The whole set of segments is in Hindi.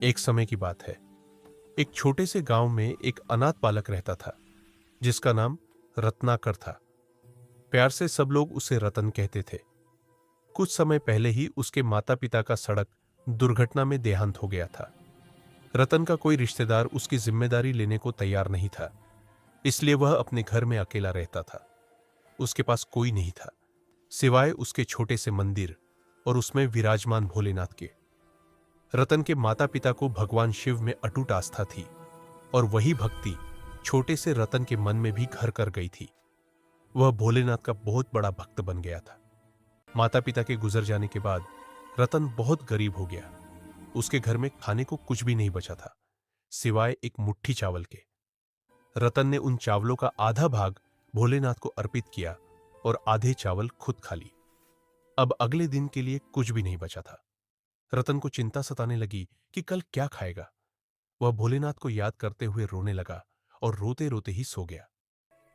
एक समय की बात है। एक छोटे से गांव में एक अनाथ बालक रहता था जिसका नाम रत्नाकर था। प्यार से सब लोग उसे रतन कहते थे। कुछ समय पहले ही उसके माता पिता का सड़क दुर्घटना में देहांत हो गया था। रतन का कोई रिश्तेदार उसकी जिम्मेदारी लेने को तैयार नहीं था, इसलिए वह अपने घर में अकेला रहता था। उसके पास कोई नहीं था सिवाय उसके छोटे से मंदिर और उसमें विराजमान भोलेनाथ के। रतन के माता पिता को भगवान शिव में अटूट आस्था थी और वही भक्ति छोटे से रतन के मन में भी घर कर गई थी। वह भोलेनाथ का बहुत बड़ा भक्त बन गया था। माता पिता के गुजर जाने के बाद रतन बहुत गरीब हो गया। उसके घर में खाने को कुछ भी नहीं बचा था सिवाय एक मुट्ठी चावल के। रतन ने उन चावलों का आधा भाग भोलेनाथ को अर्पित किया और आधे चावल खुद खा ली। अब अगले दिन के लिए कुछ भी नहीं बचा था। रतन को चिंता सताने लगी कि कल क्या खाएगा। वह भोलेनाथ को याद करते हुए रोने लगा और रोते रोते ही सो गया।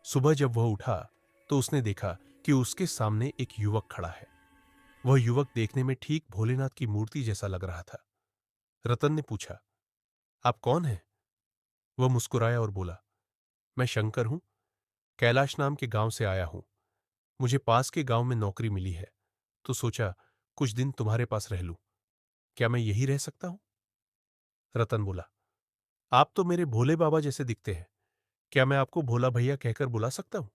सुबह जब वह उठा तो उसने देखा कि उसके सामने एक युवक खड़ा है। वह युवक देखने में ठीक भोलेनाथ की मूर्ति जैसा लग रहा था। रतन ने पूछा, आप कौन हैं? वह मुस्कुराया और बोला, मैं शंकर हूं, कैलाश नाम के गांव से आया हूं। मुझे पास के गांव में नौकरी मिली है, तो सोचा कुछ दिन तुम्हारे पास रह लूं। क्या मैं यही रह सकता हूं? रतन बोला, आप तो मेरे भोले बाबा जैसे दिखते हैं। क्या मैं आपको भोला भैया कहकर बुला सकता हूं?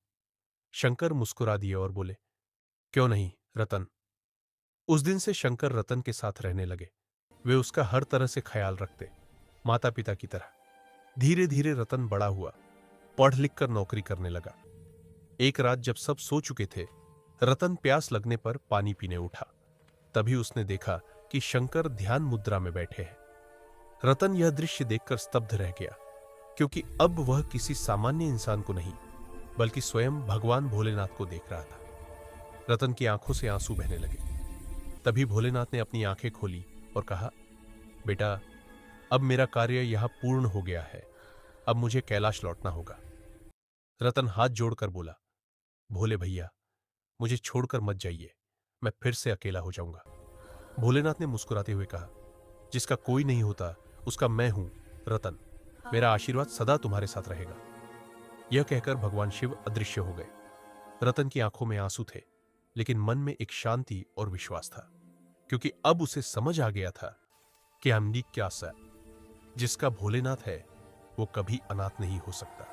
शंकर मुस्कुरा दिए और बोले, क्यों नहीं रतन। उस दिन से शंकर रतन के साथ रहने लगे। वे उसका हर तरह से ख्याल रखते, माता पिता की तरह। धीरे धीरे रतन बड़ा हुआ, पढ़ लिख कर नौकरी करने लगा। एक रात जब सब सो चुके थे, रतन प्यास लगने पर पानी पीने उठा। तभी उसने देखा कि शंकर ध्यान मुद्रा में बैठे हैं। रतन यह दृश्य देखकर स्तब्ध रह गया, क्योंकि अब वह किसी सामान्य इंसान को नहीं बल्कि स्वयं भगवान भोलेनाथ को देख रहा था। रतन की आंखों से आंसू बहने लगे। तभी भोलेनाथ ने अपनी आंखें खोली और कहा, बेटा, अब मेरा कार्य यहां पूर्ण हो गया है। अब मुझे कैलाश लौटना होगा। रतन हाथ जोड़कर बोला, भोले भैया, मुझे छोड़कर मत जाइए, मैं फिर से अकेला हो जाऊंगा। भोलेनाथ ने मुस्कुराते हुए कहा, जिसका कोई नहीं होता उसका मैं हूं रतन। मेरा आशीर्वाद सदा तुम्हारे साथ रहेगा। यह कहकर भगवान शिव अदृश्य हो गए। रतन की आंखों में आंसू थे, लेकिन मन में एक शांति और विश्वास था, क्योंकि अब उसे समझ आ गया था कि हमनी क्या सा जिसका भोलेनाथ है वो कभी अनाथ नहीं हो सकता।